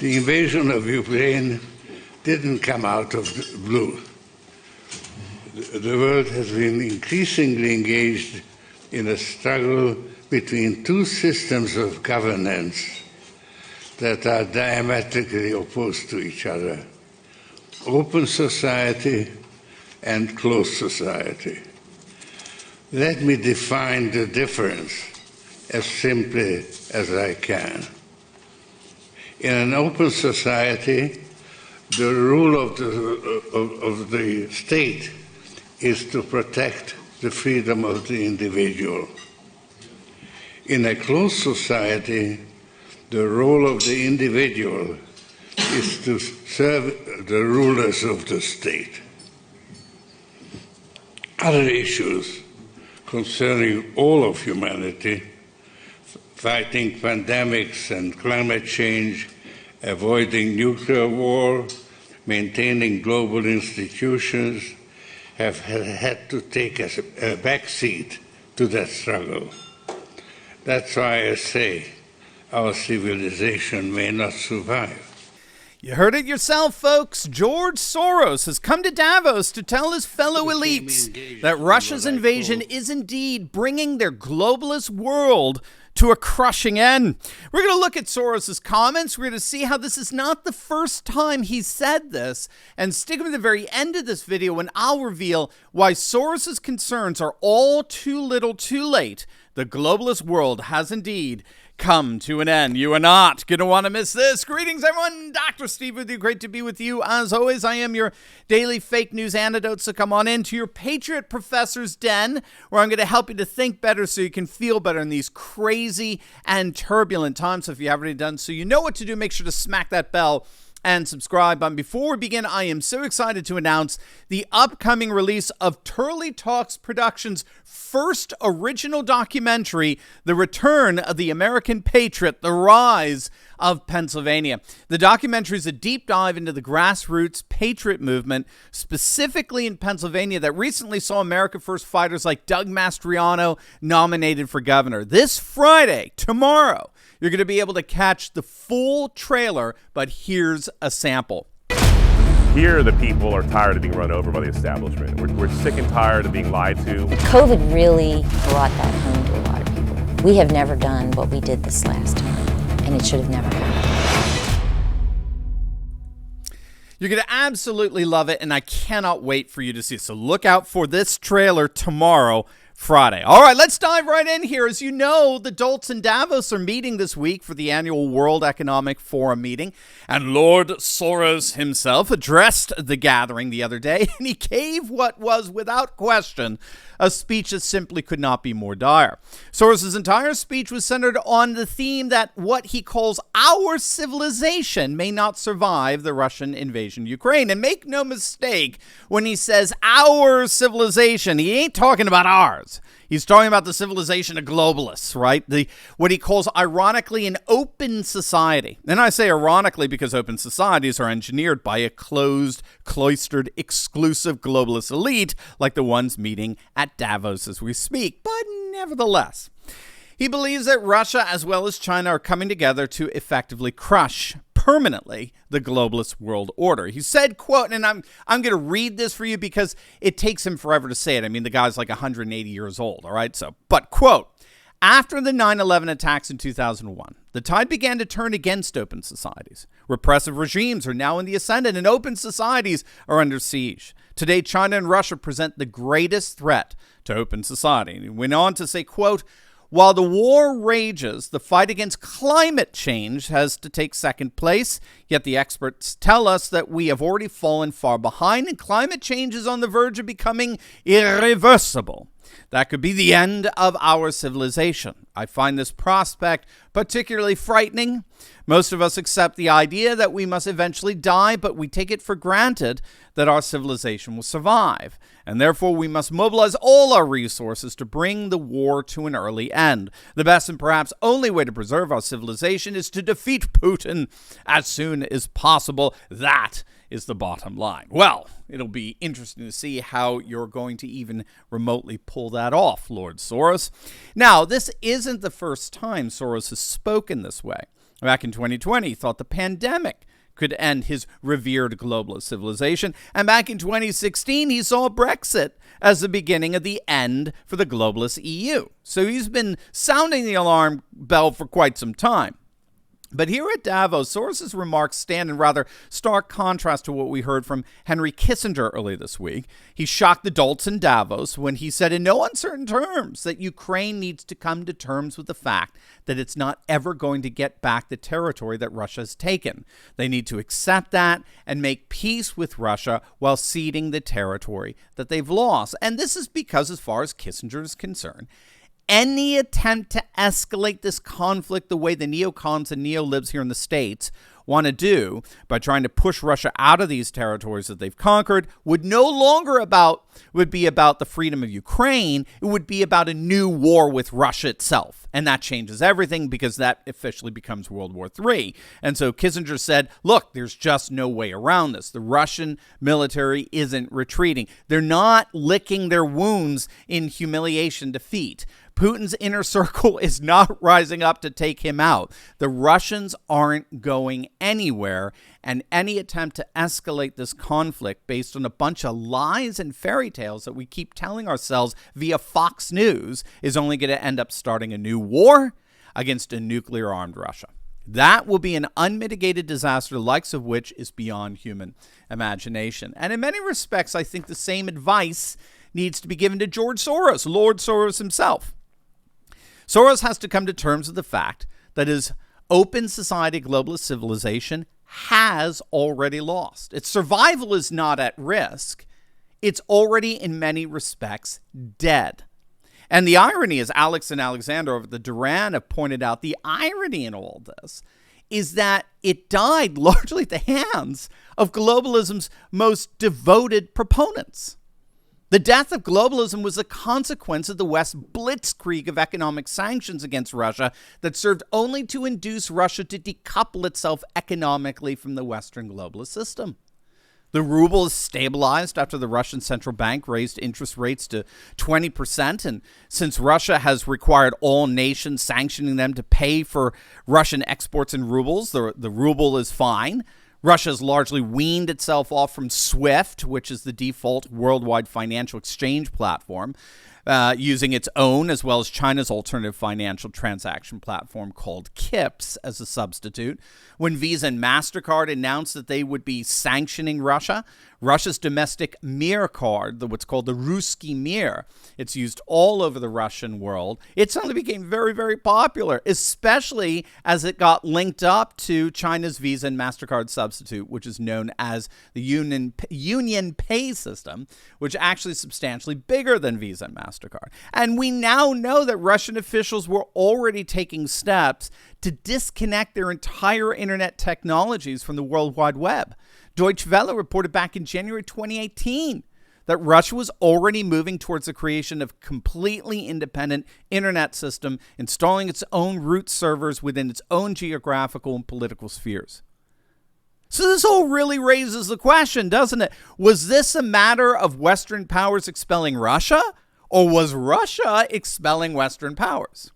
The invasion of Ukraine didn't come out of the blue. The world has been increasingly engaged in a struggle between two systems of governance that are diametrically opposed to each other: open society and closed society. Let me define the difference as simply as I can. In an open society, the rule of the state is to protect the freedom of the individual. In a closed society, the role of the individual is to serve the rulers of the state. Other issues concerning all of humanity, fighting pandemics and climate change, avoiding nuclear war, maintaining global institutions, have had to take a backseat to that struggle. That's why I say our civilization may not survive. You heard it yourself, folks. George Soros has come to Davos to tell his fellow elites that Russia's invasion is indeed bringing their globalist world to a crushing end. We're going to look at Soros' comments. We're going to see how this is not the first time he's said this. And stick with the very end of this video when I'll reveal why Soros' concerns are all too little too late. The globalist world has indeed come to an end. You are not going to want to miss this. Greetings, everyone. Dr. Steve with you. Great to be with you. As always, I am your daily fake news antidote. So come on into your Patriot Professor's Den, where I'm going to help you to think better so you can feel better in these crazy and turbulent times. So if you haven't already done so, you know what to do. Make sure to smack that bell and subscribe button. Before we begin, I am so excited to announce the upcoming release of Turley Talks Productions' first original documentary, The Return of the American Patriot, The Rise of Pennsylvania. The documentary is a deep dive into the grassroots patriot movement, specifically in Pennsylvania, that recently saw America First fighters like Doug Mastriano nominated for governor. This Friday, tomorrow, you're going to be able to catch the full trailer, but here's a sample. Here, the people are tired of being run over by the establishment. We're sick and tired of being lied to. COVID really brought that home to a lot of people. We have never done what we did this last time, and it should have never happened. You're going to absolutely love it, and I cannot wait for you to see it. So look out for this trailer tomorrow, Friday. All right, let's dive right in here. As you know, the dolts in Davos are meeting this week for the annual World Economic Forum meeting, and Lord Soros himself addressed the gathering the other day, and he gave what was, without question, a speech that simply could not be more dire. Soros' entire speech was centered on the theme that what he calls our civilization may not survive the Russian invasion of Ukraine. And make no mistake, when he says our civilization, he ain't talking about ours. He's talking about the civilization of globalists, right? What he calls, ironically, an open society. And I say ironically because open societies are engineered by a closed, cloistered, exclusive globalist elite like the ones meeting at Davos as we speak. But nevertheless, he believes that Russia as well as China are coming together to effectively crush permanently the globalist world order. He said, quote, and I'm going to read this for you because it takes him forever to say it. I mean, the guy's like 180 years old, all right? So, but quote, after the 9/11 attacks in 2001, the tide began to turn against open societies. Repressive regimes are now in the ascendant and open societies are under siege. Today, China and Russia present the greatest threat to open society. And he went on to say, quote, while the war rages, the fight against climate change has to take second place, yet the experts tell us that we have already fallen far behind and climate change is on the verge of becoming irreversible. That could be the end of our civilization. I find this prospect particularly frightening. Most of us accept the idea that we must eventually die, but we take it for granted that our civilization will survive. And therefore, we must mobilize all our resources to bring the war to an early end. The best and perhaps only way to preserve our civilization is to defeat Putin as soon as possible. That is the bottom line. Well, it'll be interesting to see how you're going to even remotely pull that off, Lord Soros. Now, this isn't the first time Soros has spoken this way. Back in 2020, he thought the pandemic could end his revered globalist civilization. And back in 2016, he saw Brexit as the beginning of the end for the globalist EU. So he's been sounding the alarm bell for quite some time. But here at Davos, Soros' remarks stand in rather stark contrast to what we heard from Henry Kissinger earlier this week. He shocked the dolts in Davos when he said in no uncertain terms that Ukraine needs to come to terms with the fact that it's not ever going to get back the territory that Russia has taken. They need to accept that and make peace with Russia while ceding the territory that they've lost. And this is because, as far as Kissinger is concerned, any attempt to escalate this conflict the way the neocons and neolibs here in the States want to do by trying to push Russia out of these territories that they've conquered would no longer be about the freedom of Ukraine. It would be about a new war with Russia itself. And that changes everything because that officially becomes World War III. And so Kissinger said, look, there's just no way around this. The Russian military isn't retreating. They're not licking their wounds in humiliation defeat. Putin's inner circle is not rising up to take him out. The Russians aren't going anywhere, and any attempt to escalate this conflict based on a bunch of lies and fairy tales that we keep telling ourselves via Fox News is only going to end up starting a new war against a nuclear-armed Russia. That will be an unmitigated disaster, the likes of which is beyond human imagination. And in many respects, I think the same advice needs to be given to George Soros, Lord Soros himself. Soros has to come to terms with the fact that his open society globalist civilization has already lost. Its survival is not at risk. It's already, in many respects, dead. And the irony, as Alex and Alexander over at the Duran have pointed out, the irony in all this is that it died largely at the hands of globalism's most devoted proponents. The death of globalism was a consequence of the West's blitzkrieg of economic sanctions against Russia that served only to induce Russia to decouple itself economically from the Western globalist system. The ruble is stabilized after the Russian central bank raised interest rates to 20%. And since Russia has required all nations sanctioning them to pay for Russian exports in rubles, the ruble is fine. Russia has largely weaned itself off from SWIFT, which is the default worldwide financial exchange platform, using its own as well as China's alternative financial transaction platform called KIPS as a substitute. When Visa and MasterCard announced that they would be sanctioning Russia, Russia's domestic Mir card, what's called the Ruski Mir, it's used all over the Russian world. It suddenly became very, very popular, especially as it got linked up to China's Visa and MasterCard substitute, which is known as the Union Pay system, which actually is substantially bigger than Visa and MasterCard. And we now know that Russian officials were already taking steps to disconnect their entire internet technologies from the World Wide Web. Deutsche Welle reported back in January 2018 that Russia was already moving towards the creation of a completely independent internet system, installing its own root servers within its own geographical and political spheres. So this all really raises the question, doesn't it? Was this a matter of Western powers expelling Russia, or was Russia expelling Western powers?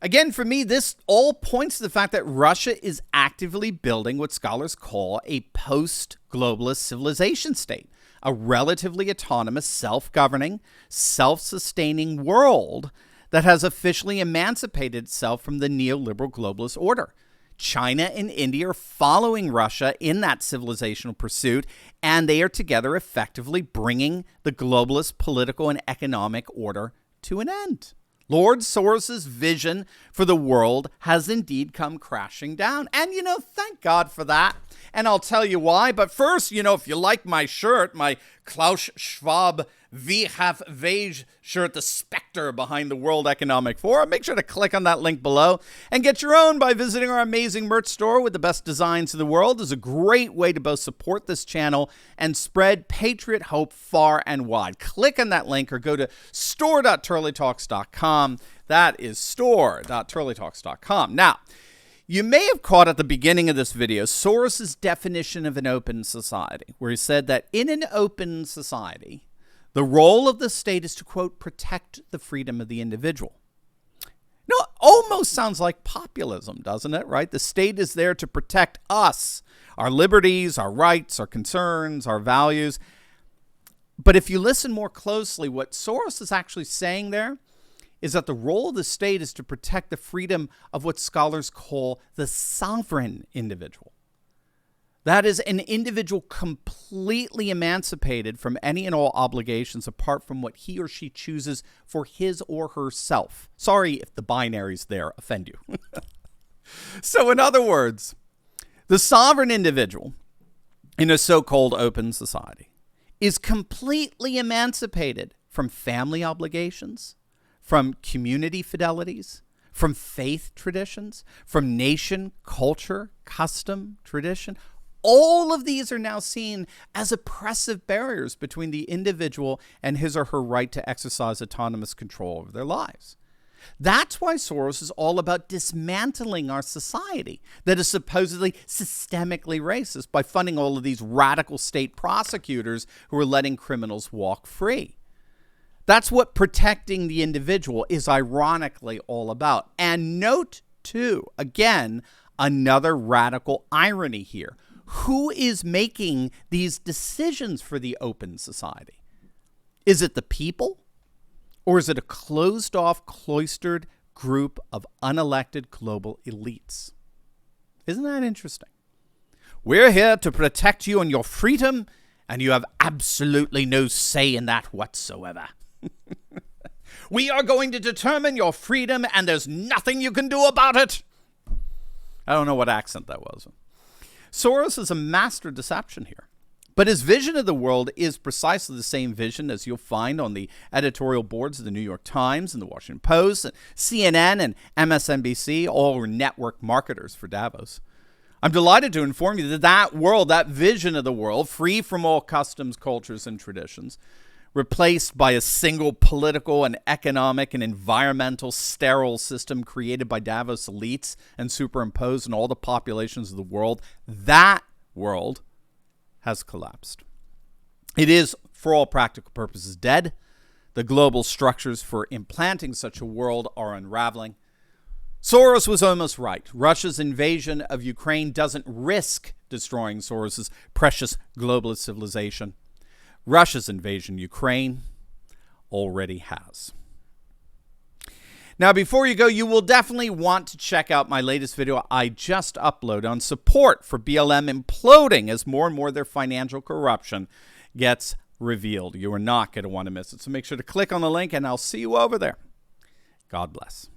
Again, for me, this all points to the fact that Russia is actively building what scholars call a post-globalist civilization state, a relatively autonomous, self-governing, self-sustaining world that has officially emancipated itself from the neoliberal globalist order. China and India are following Russia in that civilizational pursuit, and they are together effectively bringing the globalist political and economic order to an end. Lord Soros' vision for the world has indeed come crashing down. And, thank God for that. And I'll tell you why. But first, if you like my shirt, my Klaus Schwab We Have Wage shirt, the specter behind the World Economic Forum, make sure to click on that link below and get your own by visiting our amazing merch store with the best designs in the world. It's a great way to both support this channel and spread patriot hope far and wide. Click on that link or go to store.turleytalks.com. That is store.turleytalks.com. Now, you may have caught at the beginning of this video Soros' definition of an open society, where he said that in an open society, the role of the state is to, quote, protect the freedom of the individual. Almost sounds like populism, doesn't it, right? The state is there to protect us, our liberties, our rights, our concerns, our values. But if you listen more closely, what Soros is actually saying there is that the role of the state is to protect the freedom of what scholars call the sovereign individual. That is an individual completely emancipated from any and all obligations apart from what he or she chooses for his or herself. Sorry if the binaries there offend you. So in other words, the sovereign individual in a so-called open society is completely emancipated from family obligations, from community fidelities, from faith traditions, from nation, culture, custom, tradition. All of these are now seen as oppressive barriers between the individual and his or her right to exercise autonomous control over their lives. That's why Soros is all about dismantling our society that is supposedly systemically racist by funding all of these radical state prosecutors who are letting criminals walk free. That's what protecting the individual is ironically all about. And note, too, again, another radical irony here. Who is making these decisions for the open society? Is it the people? Or is it a closed-off, cloistered group of unelected global elites? Isn't that interesting? We're here to protect you and your freedom, and you have absolutely no say in that whatsoever. We are going to determine your freedom, and there's nothing you can do about it. I don't know what accent that was. Soros is a master of deception here. But his vision of the world is precisely the same vision as you'll find on the editorial boards of the New York Times and the Washington Post, and CNN and MSNBC, all were network marketers for Davos. I'm delighted to inform you that that world, that vision of the world, free from all customs, cultures, and traditions, replaced by a single political and economic and environmental sterile system created by Davos elites and superimposed on all the populations of the world, that world has collapsed. It is, for all practical purposes, dead. The global structures for implanting such a world are unraveling. Soros was almost right. Russia's invasion of Ukraine doesn't risk destroying Soros's precious globalist civilization. Russia's invasion of Ukraine already has. Now, before you go, you will definitely want to check out my latest video I just uploaded on support for BLM imploding as more and more of their financial corruption gets revealed. You are not going to want to miss it. So make sure to click on the link, and I'll see you over there. God bless.